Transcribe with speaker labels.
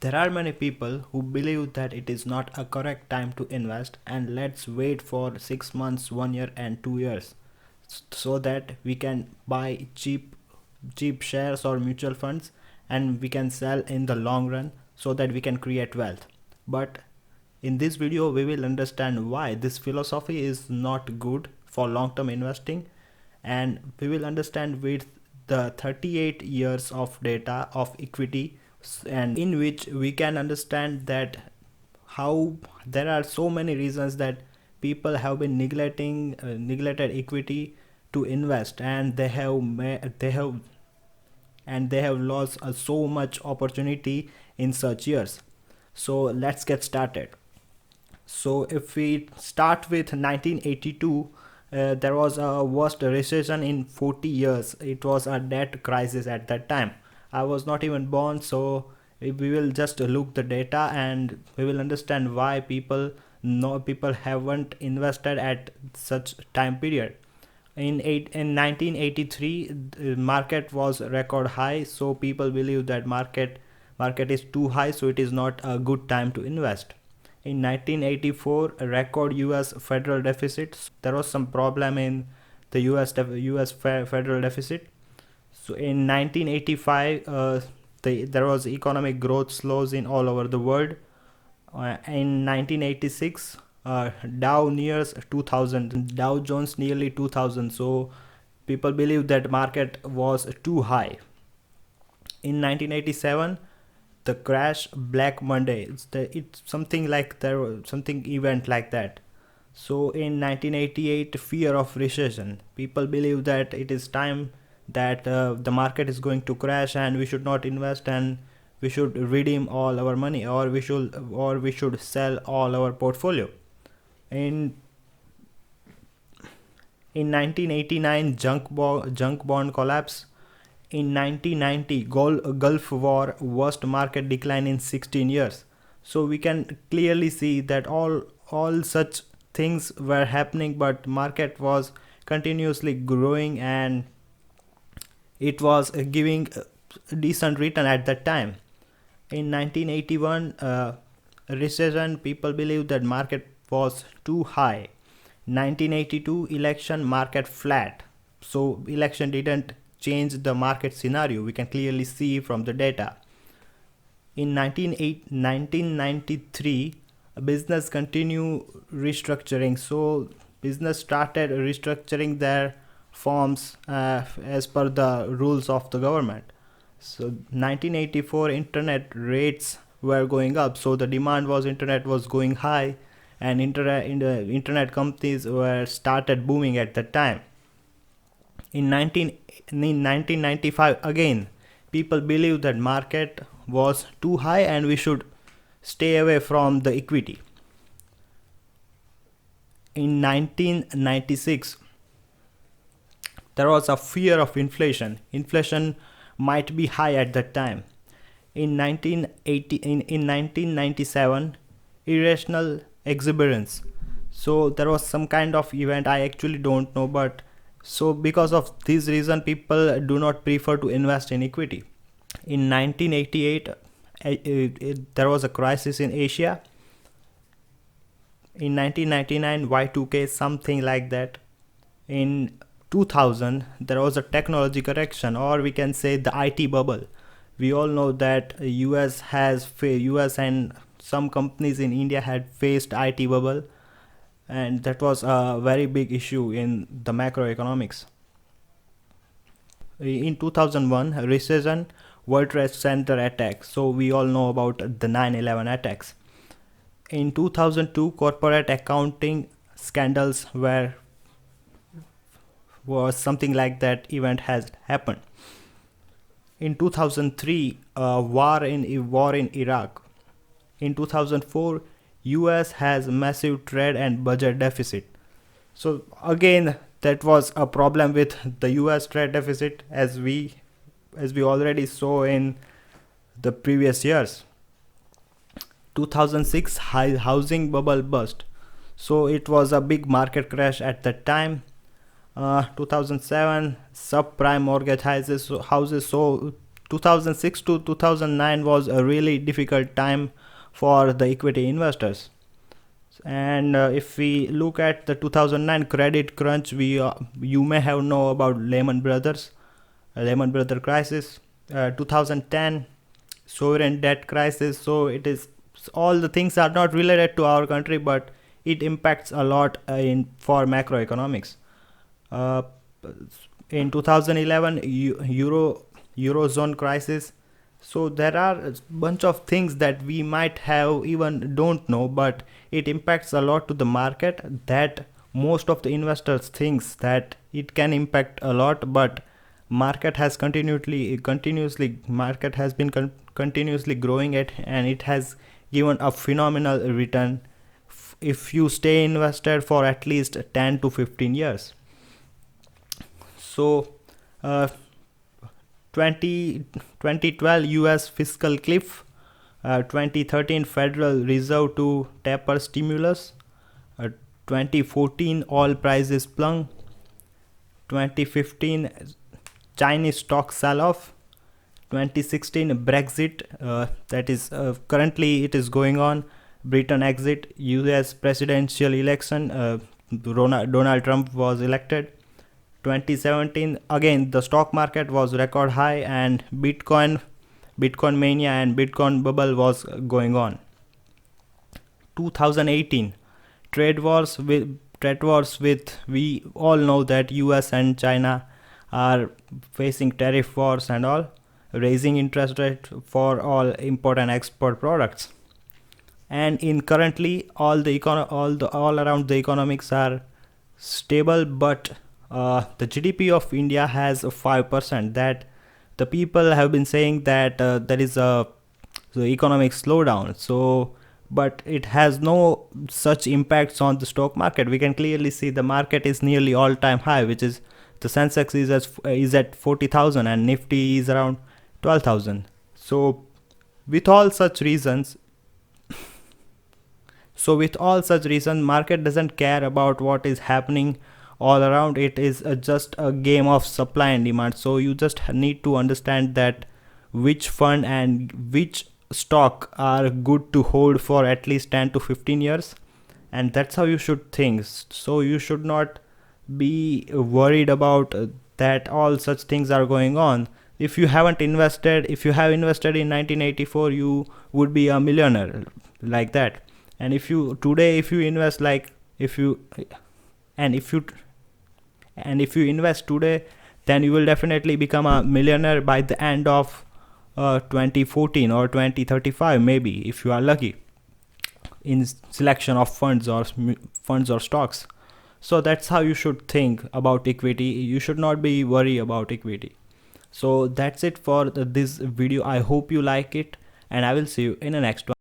Speaker 1: There are many people who believe that it is not a correct time to invest and let's wait for 6 months, 1 year and 2 years so that we can buy cheap shares or mutual funds and we can sell in the long run so that we can create wealth. But in this video we will understand why this philosophy is not good for long term investing, and we will understand with the 38 years of data of equity, and in which we can understand that how there are so many reasons that people have been neglected equity to invest, and they have lost so much opportunity in such years. So let's get started. So if we start with 1982, there was a worst recession in 40 years. It was a debt crisis at that time. I was not even born, so we will just look the data and we will understand why people haven't invested at such time period. In 1983, the market was record high, so people believe that market is too high, so it is not a good time to invest. In 1984, a record US federal deficit. There was some problem in the US federal deficit. So in 1985, there was economic growth slows in all over the world. In 1986, Dow nears 2000, Dow Jones nearly 2000. So people believe that market was too high. In 1987, the crash, Black Monday, it's something like there was something event like that. So in 1988, fear of recession, people believe that it is time that the market is going to crash and we should not invest and we should redeem all our money, or we should sell all our portfolio. In in 1989, junk bond collapse. In 1990, Gulf War, worst market decline in 16 years. So we can clearly see that all such things were happening, but market was continuously growing and it was giving a decent return at that time. In 1981, recession, people believe that market was too high. 1982 election, market flat. So election didn't change the market scenario. We can clearly see from the data. In 1993, business continue restructuring. So business started restructuring their forms as per the rules of the government. So 1984, internet rates were going up. So the demand was internet was going high, and internet companies were started booming at that time. In 1995 again, people believe that market was too high and we should stay away from the equity. In 1996, there was a fear of inflation might be high at that time. In 1997, irrational exuberance. So there was some kind of event, I actually don't know, but so because of this reason people do not prefer to invest in equity. In 1988, there was a crisis in Asia. In 1999, Y2K, something like that. In 2000, there was a technology correction, or we can say the IT bubble. We all know that US and some companies in India had faced IT bubble, and that was a very big issue in the macroeconomics. In 2001, recession, World Trade Center attack. So we all know about the 9/11 attacks. In 2002, corporate accounting scandals was something like that event has happened. In 2003, war in Iraq. In 2004, US has massive trade and budget deficit. So again, that was a problem with the US trade deficit, as we already saw in the previous years. 2006, housing bubble burst. So it was a big market crash at that time. 2007, subprime mortgage houses so 2006 to 2009 was a really difficult time for the equity investors. And if we look at the 2009 credit crunch, we you may have know about Lehman Brothers crisis, 2010 sovereign debt crisis. So it is, all the things are not related to our country, but it impacts a lot in for macroeconomics. Uh, in 2011 eurozone crisis. So there are a bunch of things that we might have even don't know, but it impacts a lot to the market, that most of the investors thinks that it can impact a lot. But market has continuously market has been continuously growing it, and it has given a phenomenal return if you stay invested for at least 10 to 15 years. So uh, 2012 US fiscal cliff, 2013 Federal Reserve to taper stimulus, 2014 oil prices plunged, 2015 Chinese stock sell-off, 2016 Brexit, that is currently it is going on, Britain exit, US presidential election, Donald Trump was elected. 2017 again the stock market was record high, and Bitcoin mania and Bitcoin bubble was going on. 2018 trade wars with, we all know that US and China are facing tariff wars and all, raising interest rate for all import and export products. And in currently all around the economics are stable, but the GDP of India has a 5%. That the people have been saying that there is a the economic slowdown. So, but it has no such impacts on the stock market. We can clearly see the market is nearly all-time high, which is the Sensex is at 40,000 and Nifty is around 12,000. So, with all such reasons, market doesn't care about what is happening all around. It is just a game of supply and demand. So you just need to understand that which fund and which stock are good to hold for at least 10 to 15 years, and that's how you should think. So you should not be worried about that all such things are going on. If you have invested in 1984, you would be a millionaire like that. And if you invest like if you and if you invest today, then you will definitely become a millionaire by the end of 2014 or 2035, maybe, if you are lucky in selection of funds or stocks. So that's how you should think about equity. You should not be worried about equity. So that's it for this video. I hope you like it, and I will see you in the next one.